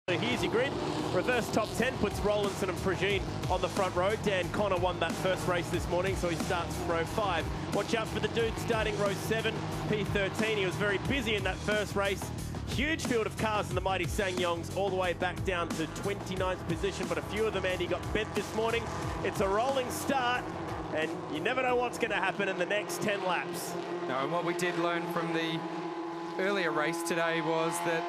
Here's your grid. Reverse top 10 puts Rollinson and Progine on the front row. Dan Connor won that first race this morning, so he starts from row 5. Watch out for the dude starting row 7, P13. He was very busy in that first race. Huge field of cars in the mighty Sangyongs, all the way back down to 29th position, but a few of them, Andy, got bent this morning. It's a rolling start, and you never know what's going to happen in the next 10 laps. No, and what we did learn from the earlier race today was that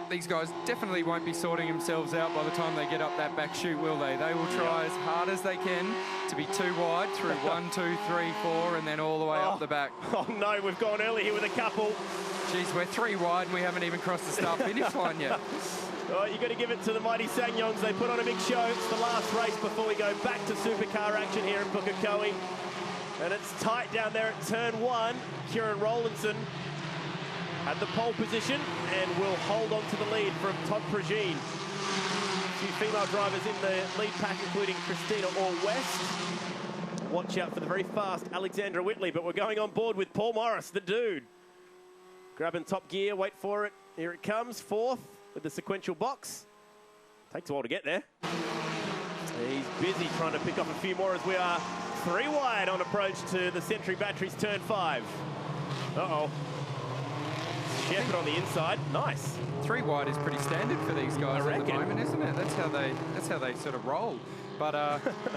these guys definitely won't be sorting themselves out by the time they get up that back chute, will they? They will try as hard as they can to be too wide through 1, 2, 3, 4, and then all the way up the back. Oh no, we've gone early here with a couple. Geez, we're 3 wide and we haven't even crossed the start-finish line yet. Oh, you've got to give it to the mighty Sangyongs. They put on a big show. It's the last race before we go back to supercar action here in Pukekohe. And it's tight down there at turn 1. Kieran Rollinson at the pole position and will hold on to the lead from Todd Progine. A few female drivers in the lead pack, including Christina Orr-West. Watch out for the very fast Alexandra Whitley, but we're going on board with Paul Morris, the dude. Grabbing top gear, wait for it. Here it comes, 4th with the sequential box. Takes a while to get there. He's busy trying to pick up a few more as we are 3 wide on approach to the Century Batteries turn 5. Uh-oh. Shepherd on the inside, nice. 3 wide is pretty standard for these guys at the moment, isn't it? That's how they sort of roll. But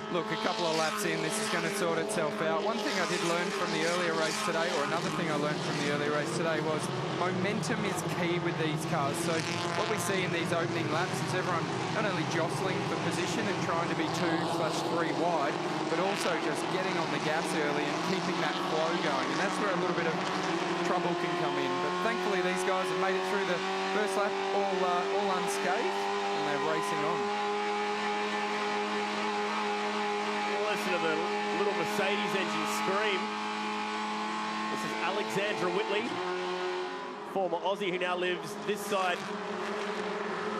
look, a couple of laps in, this is going to sort itself out. One thing I did learn from the earlier race today, or another thing I learned from the earlier race today, was momentum is key with these cars. So what we see in these opening laps is everyone not only jostling for position and trying to be 2/3 wide, but also just getting on the gas early and keeping that flow going. And that's where a little bit of trouble can come in. But thankfully these guys have made it through the first lap all unscathed, and they're racing on. Listen to the little Mercedes engine scream. This is Alexandra Whitley, former Aussie who now lives this side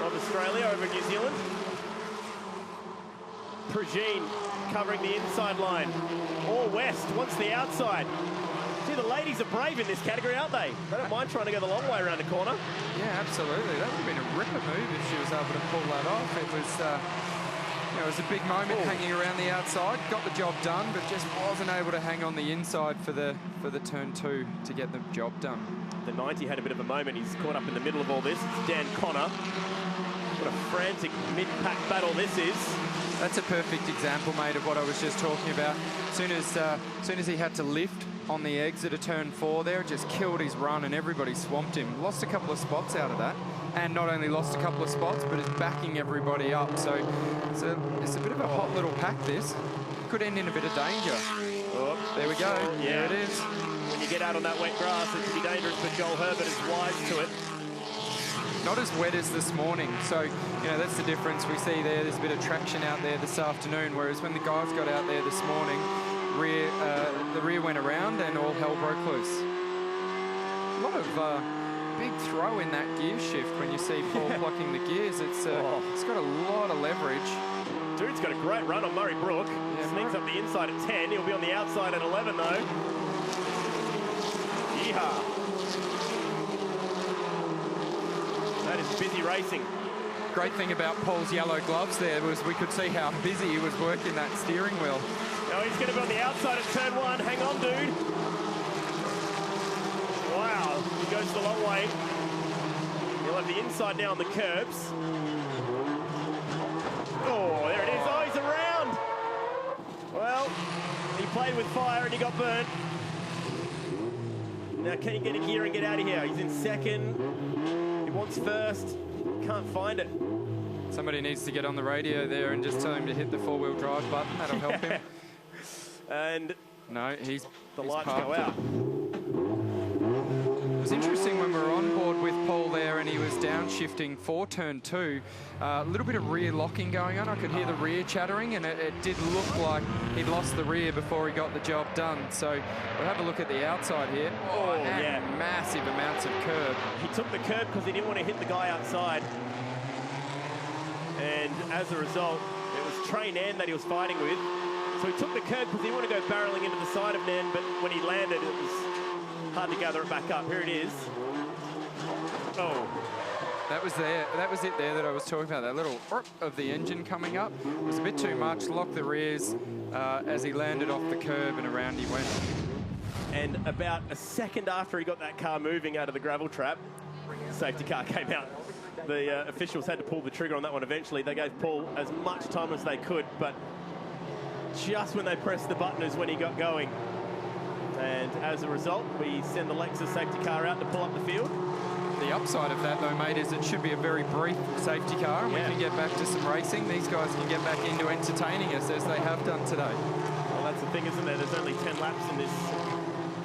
of Australia, over in New Zealand. Progine covering the inside line. Orr-West wants the outside. See, the ladies are brave in this category, aren't they? They don't mind trying to go the long way around the corner. Yeah, absolutely. That would have been a ripper move if she was able to pull that off. It was... it was a big moment hanging around the outside, got the job done, but just wasn't able to hang on the inside for the turn 2 to get the job done. The 90 had a bit of a moment. He's caught up in the middle of all this. It's Dan Connor. What a frantic mid-pack battle this is. That's a perfect example, mate, of what I was just talking about. As soon as he had to lift on the exit of turn 4 there, it just killed his run and everybody swamped him. Lost a couple of spots out of that. And not only lost a couple of spots, but is backing everybody up. So it's a bit of a hot little pack, this. Could end in a bit of danger. Oh, there we go. Yeah, there it is. When you get out on that wet grass, it can be dangerous, but Joel Herbert is wise to it. Not as wet as this morning. So, that's the difference we see there. There's a bit of traction out there this afternoon, whereas when the guys got out there this morning, the rear went around and all hell broke loose. A lot of... big throw in that gear shift when you see Paul plucking the gears. It's got a lot of leverage. Dude's got a great run on Murray Brook. Yeah, sneaks up the inside at 10. He'll be on the outside at 11 though. Yeehaw. That is busy racing. Great thing about Paul's yellow gloves there was we could see how busy he was working that steering wheel. Now he's going to be on the outside at turn 1. Hang on, dude. Wow, he goes the long way. He'll have the inside now on the curbs. Oh, there it is. Oh, he's around. Well, he played with fire and he got burnt. Now, can he get a gear and get out of here? He's in second. He wants first. Can't find it. Somebody needs to get on the radio there and just tell him to hit the 4-wheel drive button. That'll help him. And no, the lights go out. It was interesting when we were on board with Paul there and he was downshifting for turn 2. A little bit of rear locking going on. I could hear the rear chattering and it did look like he'd lost the rear before he got the job done. So we'll have a look at the outside here. Oh, yeah. Massive amounts of curb. He took the curb because he didn't want to hit the guy outside. And as a result, it was Trey Nan that he was fighting with. So he took the curb because he didn't want to go barreling into the side of Nan, but when he landed, it was hard to gather it back up. Here it is. Oh. That was it there that I was talking about. That little of the engine coming up was a bit too much. Locked the rears as he landed off the curb and around he went. And about a second after he got that car moving out of the gravel trap, safety car came out. The officials had to pull the trigger on that one eventually. They gave Paul as much time as they could, but just when they pressed the button is when he got going. And as a result, we send the Lexus safety car out to pull up the field. The upside of that, though, mate, is it should be a very brief safety car, and we can get back to some racing. These guys can get back into entertaining us as they have done today. Well, that's the thing, isn't there? There's only 10 laps in this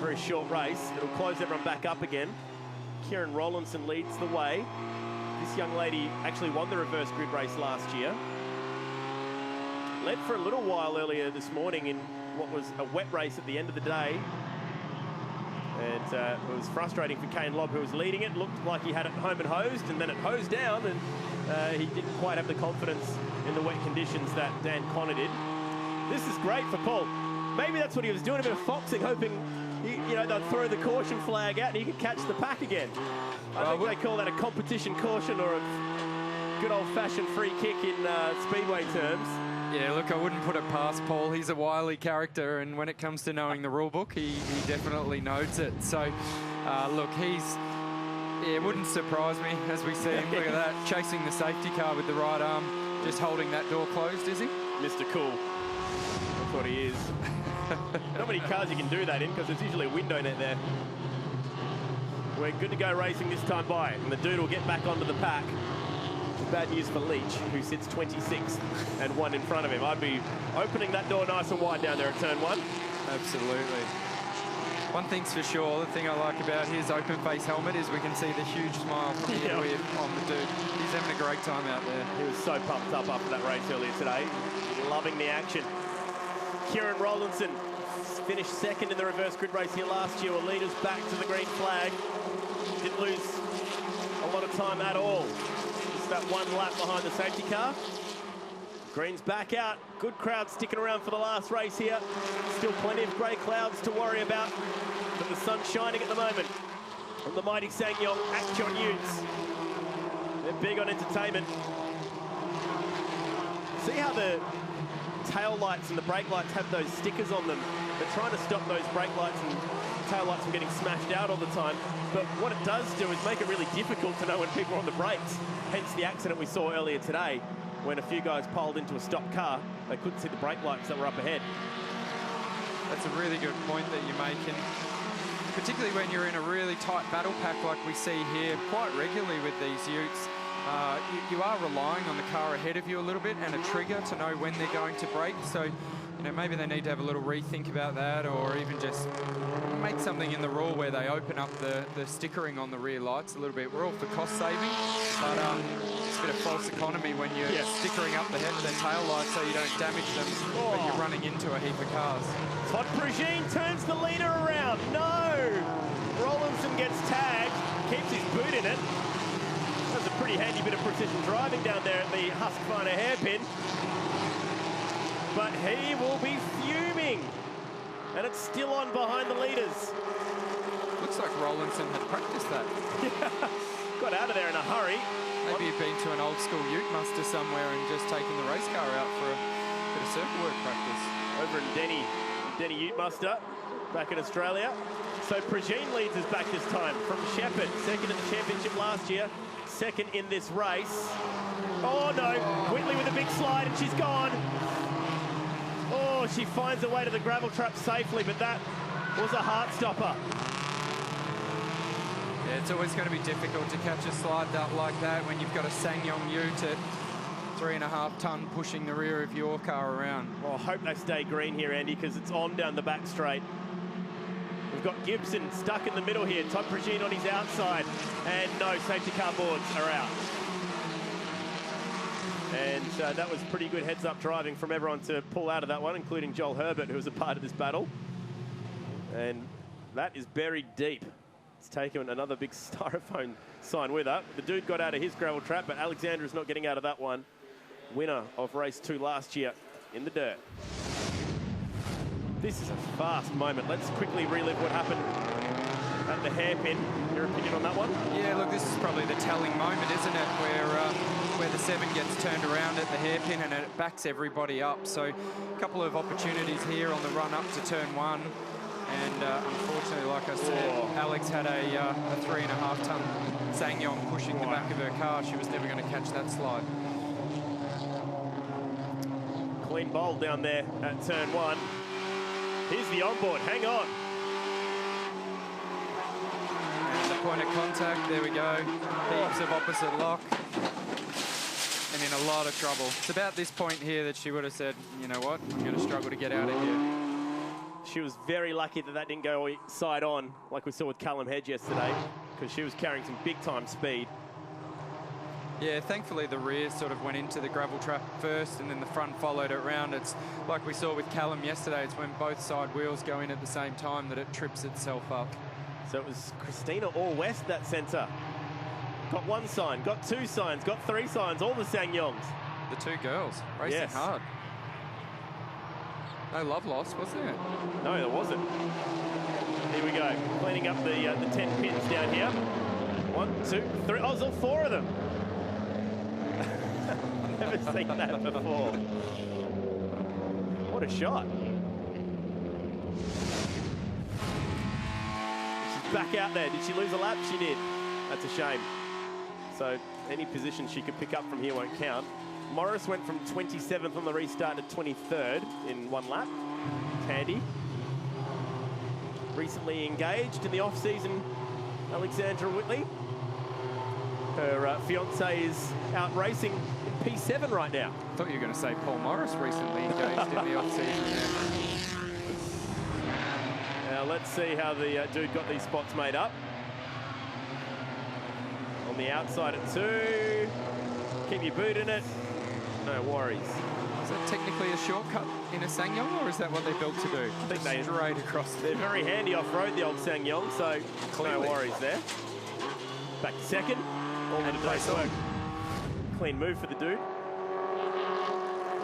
very short race. It'll close everyone back up again. Kieran Rollinson leads the way. This young lady actually won the reverse grid race last year. Led for a little while earlier this morning in what was a wet race at the end of the day. And it was frustrating for Kane Lobb, who was leading it. Looked like he had it home and hosed, and then it hosed down, and he didn't quite have the confidence in the wet conditions that Dan Connor did. This is great for Paul. Maybe that's what he was doing, a bit of foxing, hoping they'll throw the caution flag out and he could catch the pack again. I think they call that a competition caution or a good old-fashioned free kick in speedway terms. Yeah, look, I wouldn't put it past Paul. He's a wily character, and when it comes to knowing the rule book, he definitely knows it. So, look, it wouldn't surprise me as we see him. Look at that, chasing the safety car with the right arm, just holding that door closed, is he? Mr. Cool. That's what he is. Not many cars you can do that in, because there's usually a window net there. We're good to go racing this time by, and the dude will get back onto the pack. Bad news for Leach, who sits 26th and 1 in front of him. I'd be opening that door nice and wide down there at turn 1. Absolutely. One thing's for sure, the thing I like about his open face helmet is we can see the huge smile from the ear on the dude. He's having a great time out there. He was so pumped up after that race earlier today. Loving the action. Kieran Rollinson finished second in the reverse grid race here last year. Will lead us back to the green flag. Didn't lose a lot of time at all. That one lap behind the safety car. Green's back out. Good crowd sticking around for the last race here. Still plenty of grey clouds to worry about, but the sun's shining at the moment on the mighty Ssangyong Actyon Ute. They're big on entertainment. See how the tail lights and the brake lights have those stickers on them? They're trying to stop those brake lights and tail lights from getting smashed out all the time. But what it does do is make it really difficult to know when people are on the brakes. Hence the accident we saw earlier today when a few guys piled into a stopped car. They couldn't see the brake lights that were up ahead. That's a really good point that you're making, particularly when you're in a really tight battle pack like we see here quite regularly with these utes. You are relying on the car ahead of you a little bit and a trigger to know when they're going to brake. So, maybe they need to have a little rethink about that, or even just make something in the rule where they open up the stickering on the rear lights a little bit. We're all for cost saving, but it's a bit of false economy when you're stickering up the tail lights so you don't damage them, but you're running into a heap of cars. Todd Prugine turns the leader around. No! Rollinson gets tagged, keeps his boot in it. That's a pretty handy bit of precision driving down there at the Husqvarna hairpin. But he will be fuming. And it's still on behind the leaders. Looks like Rollinson had practiced that. Got out of there in a hurry. Maybe he'd been to an old school ute muster somewhere and just taken the race car out for a bit of circuit work practice. Over in Denny Ute Muster, back in Australia. So Prugine leads us back this time from Shepherd, second in the championship last year, second in this race. Oh no, Whitley with a big slide and she's gone. Oh, she finds her way to the gravel trap safely, but that was a heart stopper. Yeah, it's always going to be difficult to catch a slide like that when you've got a Ssangyong Ute at 3.5 tonne pushing the rear of your car around. Well, I hope they stay green here, Andy, because it's on down the back straight. We've got Gibson stuck in the middle here. Todd Prugine on his outside. And no, safety car boards are out. And that was pretty good heads-up driving from everyone to pull out of that one, including Joel Herbert, who was a part of this battle. And that is buried deep. It's taken another big styrofoam sign with her. The dude got out of his gravel trap, but Alexandra's not getting out of that one. Winner of race 2 last year in the dirt. This is a fast moment. Let's quickly relive what happened at the hairpin. Your opinion on that one? Yeah, look, this is probably the telling moment, isn't it, where the 7 gets turned around at the hairpin and it backs everybody up. So a couple of opportunities here on the run up to turn 1. And unfortunately, like I said, Alex had a 3.5-ton Ssangyong pushing the back of her car. She was never going to catch that slide. Clean bowl down there at turn 1. Here's the onboard, hang on. And the point of contact, there we go. Heaps of opposite lock. And in a lot of trouble. It's about this point here that she would have said, you know what, I'm going to struggle to get out of here. She was very lucky that that didn't go side on, like we saw with Callum Hedge yesterday, because she was carrying some big-time speed. Yeah, thankfully the rear sort of went into the gravel trap first and then the front followed it round. It's like we saw with Callum yesterday, it's when both side wheels go in at the same time that it trips itself up. So it was Christina or West that centre. Got 1 sign, got 2 signs, got 3 signs, all the Ssangyongs. The 2 girls racing hard. No love lost, was there? No, there wasn't. Here we go, cleaning up the 10 pins down here. 1, 2, 3, oh, there's all 4 of them. Never seen that before. What a shot. She's back out there. Did she lose a lap? She did. That's a shame. So any position she could pick up from here won't count. Morris went from 27th on the restart to 23rd in 1 lap. Handy. Recently engaged in the off-season, Alexandra Whitley. Her fiance is out racing in P7 right now. I thought you were going to say Paul Morris recently engaged in the off-season there. Now let's see how the dude got these spots made up. On the outside at 2. Keep your boot in it. No worries. Is that technically a shortcut in a Ssangyong, or is that what they built to do? I think they straight across. They're very handy off-road, the old Ssangyong, so clearly. No worries there. Back to 2nd. All in a day's work. Clean move for the dude.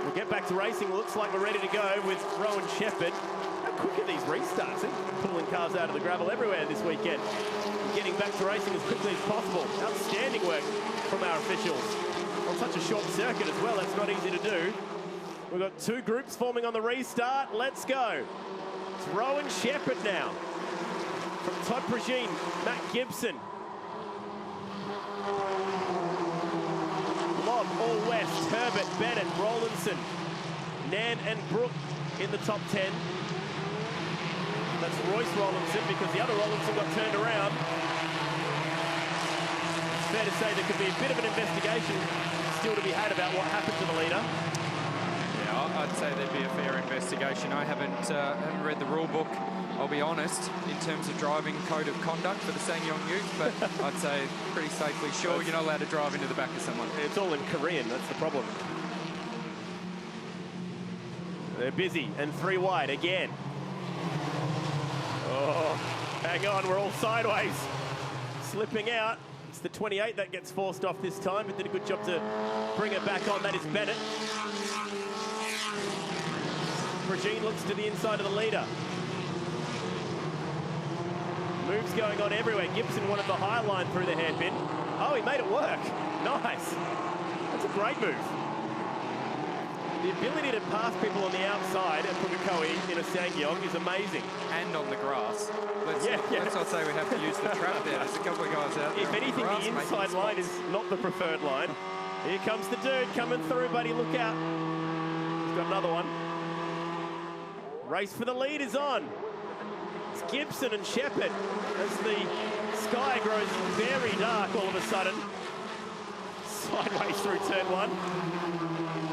We'll get back to racing. Looks like we're ready to go with Rowan Shepherd. How quick are these restarts? They're pulling cars out of the gravel everywhere this weekend. Getting back to racing as quickly as possible. Outstanding work from our officials. On such a short circuit as well, that's not easy to do. We've got 2 groups forming on the restart. Let's go. It's Rowan Shepherd now. From Todd Progine, Matt Gibson. Lob, all West, Herbert, Bennett, Rollinson, Nan and Brooke in the top 10. That's Royce Rollinson because the other Rollinson got turned around. It's fair to say there could be a bit of an investigation still to be had about what happened to the leader. Yeah, I'd say there'd be a fair investigation. I haven't read the rule book, I'll be honest, in terms of driving code of conduct for the Ssangyong Ute, but I'd say pretty safely sure you're not allowed to drive into the back of someone. It's all in Korean, that's the problem. They're busy, and 3 wide again. Oh, hang on, we're all sideways. Slipping out. It's the 28 that gets forced off this time, but did a good job to bring it back on. That is Bennett. Progine looks to the inside of the leader. Moves going on everywhere. Gibson wanted the high line through the hairpin. Oh, he made it work. Nice. That's a great move. The ability to pass people on the outside at Pukekohe in a Ssangyong is amazing. And on the grass. Let's not say we have to use the trap there. There's a couple of guys out there. If anything, the inside line is not the preferred line. Here comes the dude coming through, buddy. Look out. He's got another one. Race for the lead is on. It's Gibson and Shepherd as the sky grows very dark all of a sudden. Sideways through turn 1.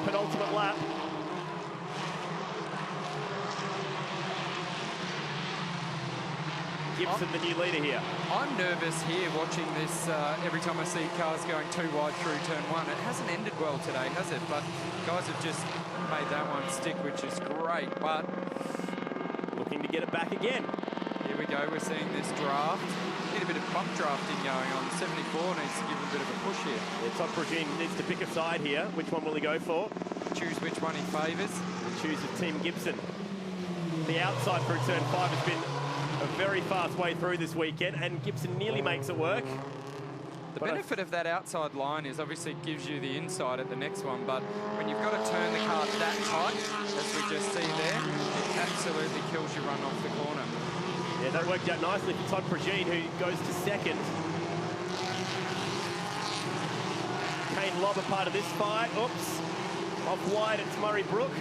Penultimate lap. Gibson, the new leader here. I'm nervous here watching this every time I see cars going 2 wide through turn 1. It hasn't ended well today, has it? But guys have just made that one stick, which is great. But looking to get it back again. Here we go. We're seeing this draft. Need a bit of bump drafting going on. 74 needs to give a bit of a push here. Yeah, Todd Progine needs to pick a side here. Which one will he go for? Choose which one he favours. Chooses Team Gibson. The outside through turn 5 has been a very fast way through this weekend, and Gibson nearly makes it work. The benefit of that outside line is obviously it gives you the inside at the next one, but when you've got to turn the car that tight, as we just see there, it absolutely kills your run off the corner. Yeah, that worked out nicely for Todd Progine, who goes to second. Kane Lobb a part of this fight. Oops. Off wide, it's Murray Brook.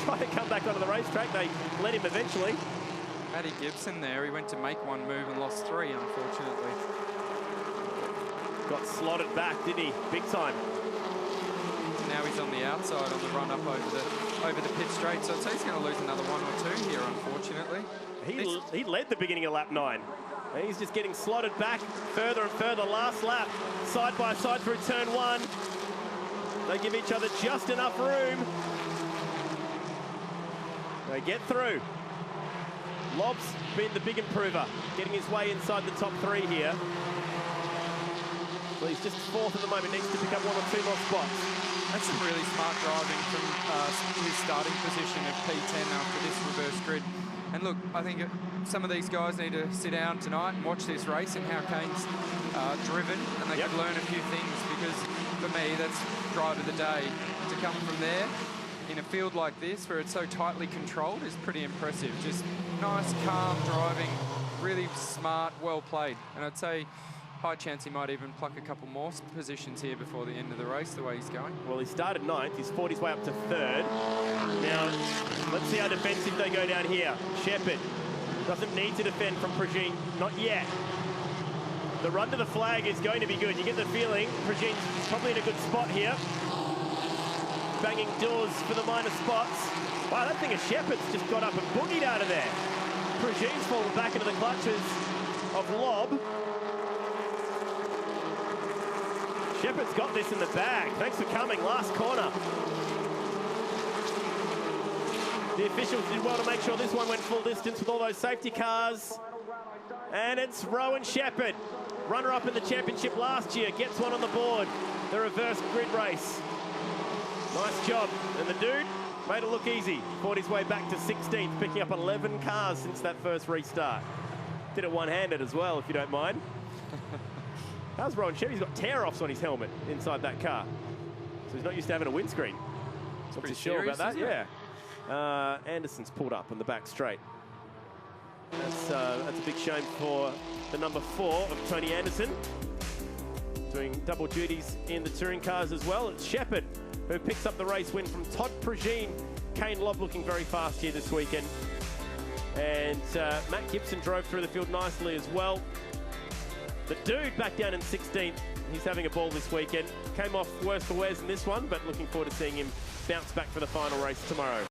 Trying to come back onto the racetrack. They let him eventually. Matty Gibson there, he went to make one move and lost three, unfortunately. Got slotted back, didn't he? Big time. Now he's on the outside on the run up over the pit straight, so I'd say he's going to lose another one or two here, unfortunately. He led the beginning of lap 9. And he's just getting slotted back further and further. Last lap, side by side through turn 1. They give each other just enough room. They get through. Lobb's been the big improver, getting his way inside the top 3 here. Well, he's just 4th at the moment, needs to pick up 1 or 2 more spots. That's some really smart driving from his starting position of P10 after this reverse grid. And look, I think some of these guys need to sit down tonight and watch this race and how Kane's driven, and they could learn a few things, because for me, that's drive of the day. To come from there in a field like this, where it's so tightly controlled, is pretty impressive. Just nice, calm driving, really smart, well played. And I'd say high chance he might even pluck a couple more positions here before the end of the race, the way he's going. Well, he started 9th. He's fought his way up to 3rd. Now, let's see how defensive they go down here. Shepherd doesn't need to defend from Progine, not yet. The run to the flag is going to be good. You get the feeling Progine's probably in a good spot here. Banging doors for the minor spots. Wow, that thing of Shepherd's just got up and boogied out of there. Progine's fallen back into the clutches of Lobb. Shepherd's got this in the bag. Thanks for coming. Last corner. The officials did well to make sure this one went full distance with all those safety cars. And it's Rowan Shepherd, runner-up in the championship last year, gets one on the board. The reverse grid race. Nice job. And the dude made it look easy. Fought his way back to 16th, picking up 11 cars since that first restart. Did it one-handed as well, if you don't mind. How's Rowan Shepherd? He's got tear-offs on his helmet inside that car. So he's not used to having a windscreen. Not too sure about that, yeah. Anderson's pulled up on the back straight. That's a big shame for the number 4 of Tony Anderson. Doing double duties in the touring cars as well. It's Shepherd who picks up the race win from Todd Progine. Kane Lobb looking very fast here this weekend. And Matt Gibson drove through the field nicely as well. The dude back down in 16th. He's having a ball this weekend. Came off worse for wears in this one, but looking forward to seeing him bounce back for the final race tomorrow.